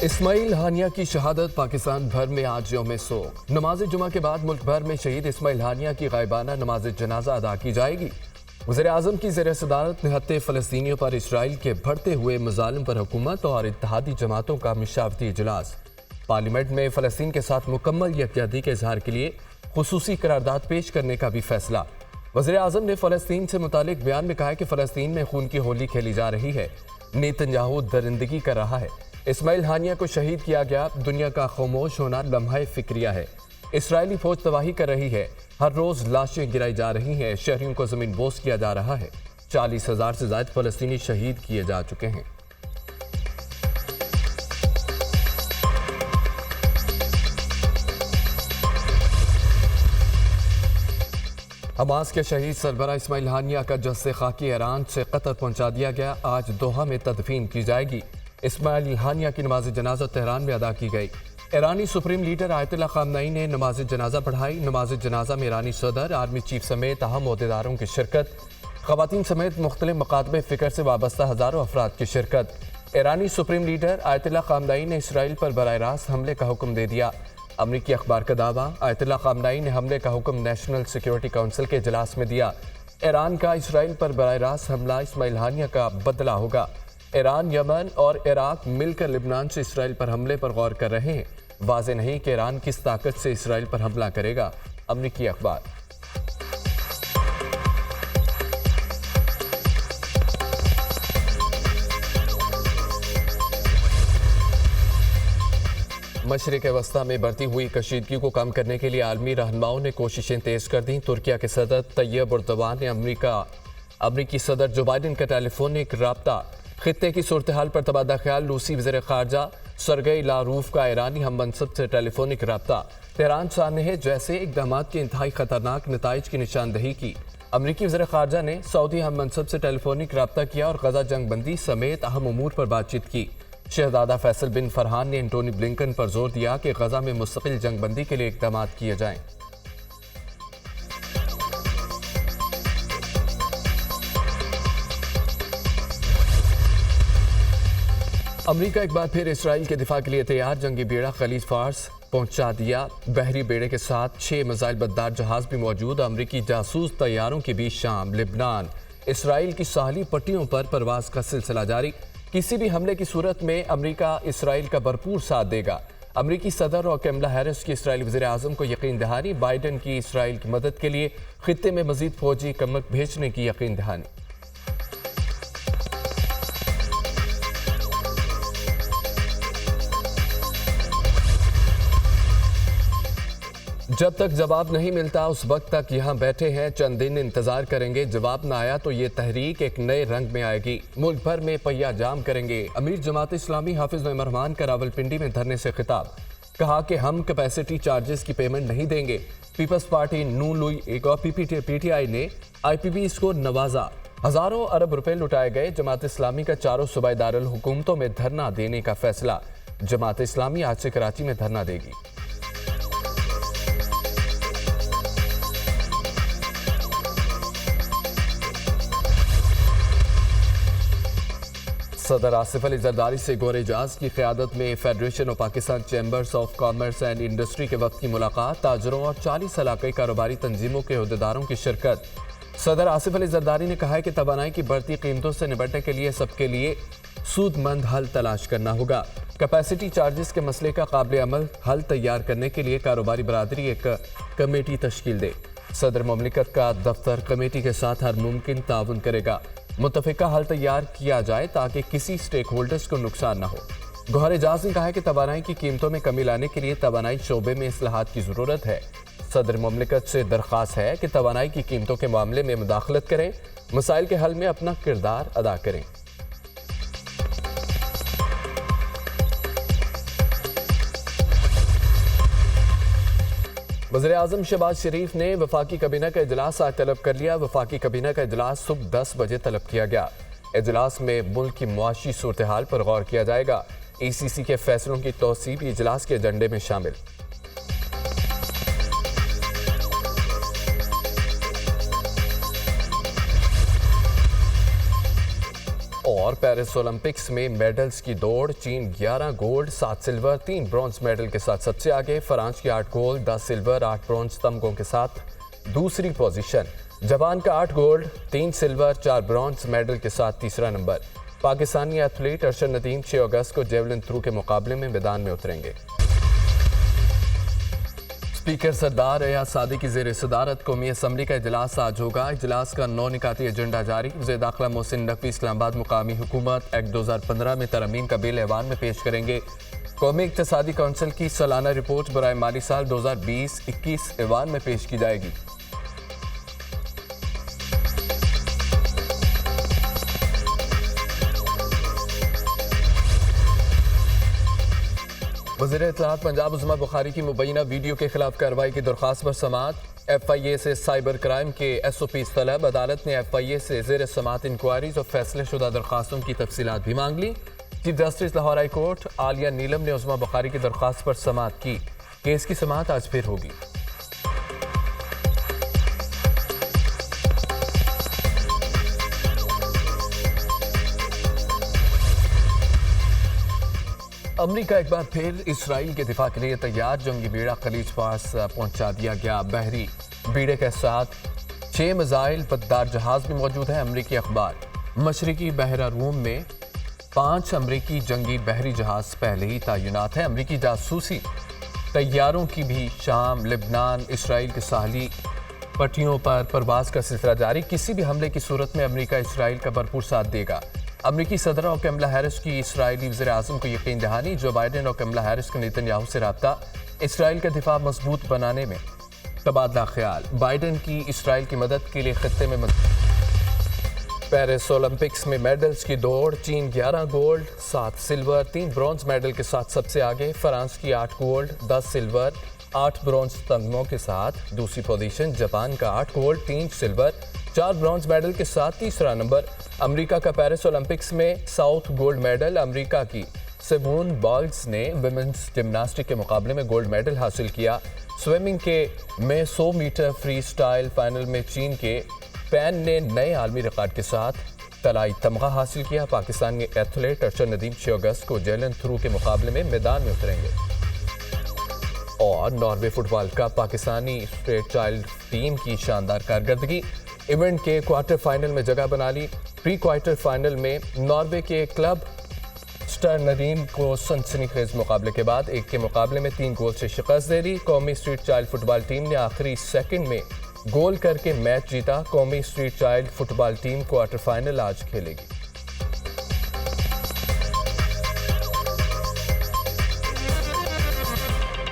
इस्माइल हानिया की शहादत, पाकिस्तान भर में आज यौम सोग। नमाज जुमा के बाद मुल्क भर में शहीद इस्माइल हानिया की गायबाना नमाज जनाजा अदा की जाएगी। वज़ीर आज़म की ज़ेर सदारत निहत्ते फ़लस्तीनियों पर इसराइल के बढ़ते हुए मज़ालिम पर हुकूमत और इत्तेहादी जमातों का मिशावती इजलास। पार्लियामेंट में फ़लस्तीन के साथ मुकम्मल यकजहती के इजहार के लिए खुसूसी करारदाद पेश करने का भी फैसला। वज़ीर आज़म ने फ़लस्तीन से मुतालिक बयान में कहा है कि फ़लस्तीन में खून की होली खेली जा रही है, नेतन्याहू दरिंदगी कर रहा है। इस्माइल हानिया को शहीद किया गया, दुनिया का खामोश होना लम्हा फिक्रिया है। इसराइली फौज तबाही कर रही है, हर रोज लाशें गिराई जा रही हैं, शहरियों को जमीन बोस किया जा रहा है। 40,000 से ज्यादा फलस्तीनी शहीद किए जा चुके हैं। हमास के शहीद सरबरा इस्माइल हानिया का जस्से खाकी ईरान से कतर पहुंचा दिया गया। आज दोहा में तदफीन की जाएगी। इस्माइल हानिया की नमाज जनाजा तेहरान में अदा की गई। ईरानी सुप्रीम लीडर आयतुल्लाह खामनई ने नमाज जनाजा पढ़ाई। नमाज जनाजा में ईरानी सदर, आर्मी चीफ समेत अहम ओहदेदारों की शिरकत। ख़वातीन समेत मुख्तलिफ मकातबे फ़िक्र से वाबस्ता हज़ारों अफराद की शिरकत। ईरानी सुप्रीम लीडर आयतुल्लाह खामनई ने इसराइल पर बराह रास्त हमले का हुक्म दे दिया। अमरीकी अखबार का दावा, आयतुल्लाह खामनई ने हमले का हुक्म नेशनल सिक्योरिटी काउंसिल के इजलास में दिया। ईरान का इसराइल पर बराह रास्त हमला इस्माइल हानिया का बदला होगा। ईरान, यमन और इराक मिलकर लिबनान से इसराइल पर हमले पर गौर कर रहे हैं। वाज़ेह नहीं कि ईरान किस ताकत से इसराइल पर हमला करेगा। अमरीकी अखबार। मशरिक़ वस्ता में बढ़ती हुई कशीदगी को कम करने के लिए आलमी रहनुमाओं ने कोशिशें तेज कर दी। तुर्किया के सदर तैयब एर्दोगान ने अमरीकी सदर जो बाइडन का टेलीफोनिक राब्ता, खित्ते की सूरत हाल पर तबादला ख्याल, रूसी वज़ीर ख़ारजा सरगेई लारूफ का ईरानी हम मनसब से टेलीफोनिक राब्ता, तेहरान सानहे जैसे इक़दाम के इंतहाई ख़तरनाक नताइज की निशानदही की। अमरीकी वज़ीर ख़ारजा ने सऊदी हम मनसब से टेलीफोनिक राब्ता किया और गजा जंग बंदी समेत अहम उमूर पर बातचीत की। शहजादा फैसल बिन फरहान ने एंटोनी ब्लिंकन पर जोर दिया कि गजा में मुस्तकिल जंग बंदी के लिए इक़दाम किए जाएं। अमरीका एक बार फिर इसराइल के दिफा के लिए तैयार। जंगी बेड़ा खलीज फार्स पहुंचा दिया। बहरी बेड़े के साथ 6 मिसाइल बद्दार जहाज भी मौजूद। अमरीकी जासूस तैयारों के बीच शाम, लिबनान, इसराइल की साहली पट्टियों पर परवाज का सिलसिला जारी। किसी भी हमले की सूरत में अमरीका इसराइल का भरपूर साथ देगा। अमरीकी सदर और कमला हैरिस की इसराइली वज़ीर आज़म को यकीन दहानी। बाइडन की इसराइल की मदद के लिए खित्ते में मजीद फौजी कमक भेजने की यकीन दहानी। जब तक जवाब नहीं मिलता उस वक्त तक यहाँ बैठे हैं, चंद दिन इंतजार करेंगे। जवाब ना आया तो ये तहरीक एक नए रंग में आएगी। मुल्क भर में पहिया जाम करेंगे। अमीर जमात इस्लामी हाफिज नईम रहमान का रावलपिंडी में धरने से खिताब, कहा कि हम कैपेसिटी चार्जेस की पेमेंट नहीं देंगे। पीपल्स पार्टी नून लीग और पीटीआई ने IPBs को नवाजा। हजारों अरब रुपए लुटाए गए। जमात इस्लामी का चारों सूबाई दारुल हुकूमतों में धरना देने का फैसला। जमात इस्लामी आज से कराची में धरना देगी। सदर आसिफ अली जरदारी से गौर एजाज की क़यादत में federation of Pakistan chambers of commerce and industry के वक्त की मुलाकात। ताजरों और 40 इलाक़ाई कारोबारी तंजीमों के अहदेदारों की शिरकत। सदर आसिफ अली जरदारी ने कहा है कि तवानाई की बढ़ती कीमतों से निपटने के लिए सबके लिए सूदमंद हल तलाश करना होगा। कैपेसिटी चार्जेस के मसले का काबिल अमल हल तैयार करने के लिए कारोबारी बरादरी एक कमेटी तश्कील दे। सदर मुमलिकत का दफ्तर कमेटी के साथ हर मुमकिन ताउन करेगा। मुत्तफ़िका हल तैयार किया जाए ताकि किसी स्टेक होल्डर्स को नुकसान न हो। गौहर एजाज ने कहा है कि तवानाई की कीमतों में कमी लाने के लिए तवानाई शोबे में इस्लाहात की ज़रूरत है। सदर मुमलिकत से दरख्वास्त है कि तवानाई की कीमतों के मामले में मुदाखलत करें, मसाइल के हल में अपना किरदार अदा करें। वज़ीर आज़म शहबाज शरीफ ने वफाकी काबीना का इजलास आज तलब कर लिया। वफाकी काबीना का इजलास सुबह 10 बजे तलब किया गया। इजलास में मुल्क की मुआशी सूरत हाल पर गौर किया जाएगा। ECC के फैसलों की तौसीब भी इजलास के एजेंडे में शामिल। और पेरिस ओलंपिक्स में मेडल्स की दौड़, चीन 11 गोल्ड 7 सिल्वर 3 ब्रॉन्ज मेडल के साथ सबसे आगे, फ्रांस की 8 गोल्ड 10 सिल्वर 8 ब्रॉन्ज तमगों के साथ दूसरी पोजीशन, जापान का 8 गोल्ड 3 सिल्वर 4 ब्रॉन्ज मेडल के साथ तीसरा नंबर। पाकिस्तानी एथलीट अरशद नदीम 6 अगस्त को जेवलिन थ्रू के मुकाबले में मैदान में उतरेंगे। स्पीकर सरदार एयाज सादी की ज़ेर सदारत कौमी असम्बली का इजलास आज होगा। इजलास का 9 निकाती एजेंडा जारी। वज़ीर दाखिला मोहसिन नकवी इस्लामाबाद मुकामी हुकूमत एक्ट 2015 में तरमीम का बिल ऐवान में पेश करेंगे। कौमी इक़्तिसादी कौंसिल की सालाना रिपोर्ट बराए माली साल 2020-21 ऐवान में पेश की जाएगी। वज़ीर इत्तलाआत पंजाब उस्मा बुखारी की मुबैना वीडियो के खिलाफ कार्रवाई की दरख्वास्त पर समाअत। FIA से साइबर क्राइम के SOPs तलब। अदालत ने FIA से ज़ेर समाअत इंक्वायरीज और फैसले शुदा दरख्वास्तों की तफसीलात भी मांग ली। Chief justice Lahore high court Aalia Neelam ने उस्मा बुखारी की दरख्वास्त पर समाअत की। केस की समाअत आज फिर होगी। अमरीका एक बार फिर इसराइल के दिफा के लिए तैयार। जंगी बेड़ा खलीज फार्स पहुंचा दिया गया। बहरी बेड़े के साथ 6 मिसाइल पतदार जहाज भी मौजूद है। अमरीकी अखबार, मशरकी बहरा रूम में 5 अमरीकी जंगी बहरी जहाज पहले ही तैनात हैं। अमरीकी जासूसी तैयारों की भी शाम, लिबनान, इसराइल के साहली पट्टियों पर परवाज का सिलसिला जारी। किसी भी हमले की सूरत में अमरीका इसराइल का भरपूर साथ देगा। अमरीकी सदर और कमला हैरिस की इसराइली वज़ीर आज़म को यकीन दहानी। जो बाइडेन और कमला हैरिस का नेतन्याहू से रब्ता, इसराइल का दिफा मजबूत बनाने में तबादला ख्याल। बाइडेन की इसराइल की मदद के लिए खत्ते में पेरिस ओलंपिक्स में मेडल्स की दौड़, चीन 11 गोल्ड 7 सिल्वर 3 ब्रॉन्ज मेडल के साथ सबसे आगे, फ्रांस की 8 गोल्ड 10 सिल्वर 8 ब्रॉन्ज तमगों के साथ दूसरी पोजीशन, जापान का 8 गोल्ड 3 सिल्वर 4 ब्रॉन्ज मेडल के साथ तीसरा नंबर। अमेरिका का पेरिस ओलंपिक्स में साउथ गोल्ड मेडल। अमेरिका की सिमोन बाइल्स ने विमेंस जिम्नास्टिक के मुकाबले में गोल्ड मेडल हासिल किया। स्विमिंग के में 100 मीटर फ्री स्टाइल फाइनल में चीन के पैन ने नए आलमी रिकॉर्ड के साथ तलाई तमगा हासिल किया। पाकिस्तानी एथलीट अरशद नदीम 6 अगस्त को जेवलिन थ्रू के मुकाबले में मैदान में उतरेंगे। और नॉर्वे फुटबॉल का पाकिस्तानी स्ट्रेट चाइल्ड टीम की शानदार कारकर्दगी, इवेंट के क्वार्टर फाइनल में जगह बना ली। प्री क्वार्टर फाइनल में नॉर्वे के क्लब स्टर्नरीन को सनसनीखेज मुकाबले के बाद 1 के मुकाबले में 3 गोल से शिकस्त दे दी। कौमी स्ट्रीट चाइल्ड फुटबॉल टीम ने आखिरी सेकंड में गोल करके मैच जीता। कौमी street child football team quarter final आज खेलेगी।